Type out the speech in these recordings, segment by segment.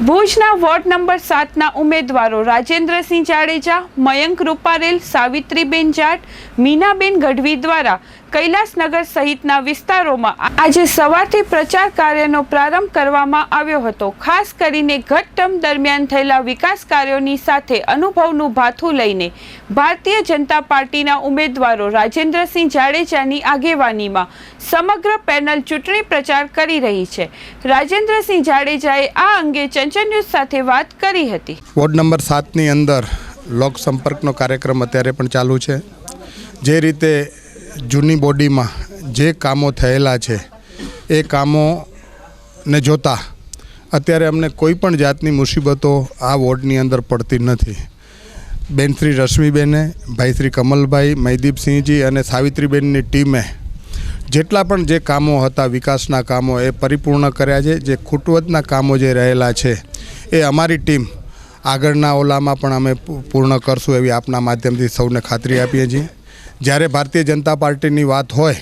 ભુજના ward number 7ના ઉમેદવારો રાજેન્દ્રસિંહ જાડેજા, મયંક રૂપારેલ, સાવિત્રીબેન જાટ, મીનાબેન ગઢવી દ્વારા કૈલાસનગર સહિતના વિસ્તારોમાં આજે સવારથી પ્રચાર કાર્યનો પ્રારંભ કરવામાં આવ્યો હતો। ખાસ કરીને ગત ટર્મ દરમિયાન થયેલા વિકાસ કાર્યોની સાથે અનુભવનું ભાથું લઈને ભારતીય જનતા પાર્ટીના ઉમેદવારો રાજેન્દ્રસિંહ જાડેજાની આગેવાનીમાં સમગ્ર પેનલ ચૂંટણી પ્રચાર કરી રહી છે। રાજેન્દ્રસિંહ જાડેજાએ આ અંગે ચંચળ ન્યૂઝ સાથે વાત કરી હતી। વોર્ડ નંબર 7ની અંદર લોક સંપર્કનો કાર્યક્રમ અત્યારે પણ ચાલુ છે। જે રીતે જૂની બોડીમાં જે કામો થયેલા છે એ કામોને જોતા અત્યારે અમને કોઈ પણ જાતની મુસીબતો આ વોર્ડની અંદર પડતી નથી। બેન શ્રી રશ્મિબેને, ભાઈ શ્રી કમલભાઈ, મહીદીપસિંહજી અને સાવિત્રીબેનની ટીમે જેટલા પણ જે કામો હતા વિકાસના કામો એ પરિપૂર્ણ કર્યા છે। જે ખૂટવતના કામો જે રહેલા છે એ અમારી ટીમ આગળના ઓલામાં પણ અમે પૂર્ણ કરશું એવી આપના માધ્યમથી સૌને ખાતરી આપીએ છીએ। જ્યારે ભારતીય જનતા પાર્ટીની વાત હોય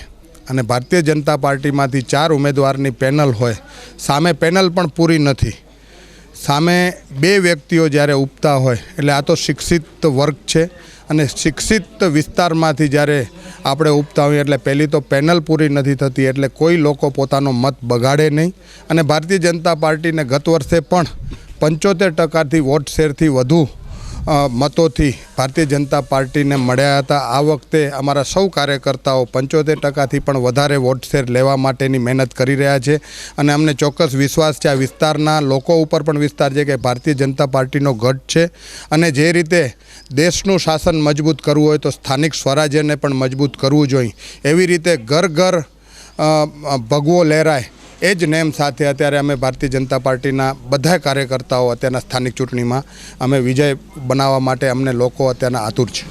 અને ભારતીય જનતા પાર્ટીમાંથી 4 ઉમેદવારની પેનલ હોય, સામે પેનલ પણ પૂરી નથી, સામે 2 વ્યક્તિઓ જ્યારે ઉપતા હોય એટલે આ તો શિક્ષિત વર્ગ છે અને શિક્ષિત વિસ્તારમાંથી જ્યારે આપણે ઉપતા હોઈએ એટલે પહેલી તો પેનલ પૂરી નથી થતી એટલે કોઈ લોકો પોતાનો મત બગાડે નહીં। અને ભારતીય જનતા પાર્ટીને ગત વર્ષે પણ 75% વોટ શેરથી વધુ મતોથી ભારતીય જનતા પાર્ટીને મળ્યા હતા। આ વખતે અમારા સૌ કાર્યકર્તાઓ 75%થી પણ વધારે વોટ શેર લેવા માટેની મહેનત કરી રહ્યા છે અને અમને ચોક્કસ વિશ્વાસ છે, આ વિસ્તારના લોકો ઉપર પણ વિસ્તાર છે કે ભારતીય જનતા પાર્ટીનો ગઢ છે અને જે રીતે દેશનું શાસન મજબૂત કરવું હોય તો સ્થાનિક સ્વરાજ્યને પણ મજબૂત કરવું જોઈએ। એવી રીતે ઘર ઘર ભગવો લહેરાય એ જ નેમ સાથે અત્યારે અમે ભારતીય જનતા પાર્ટીના બધા કાર્યકર્તાઓ અત્યારના સ્થાનિક ચૂંટણીમાં અમે વિજય બનાવવા માટે અમને લોકો અત્યારના આતુર છે।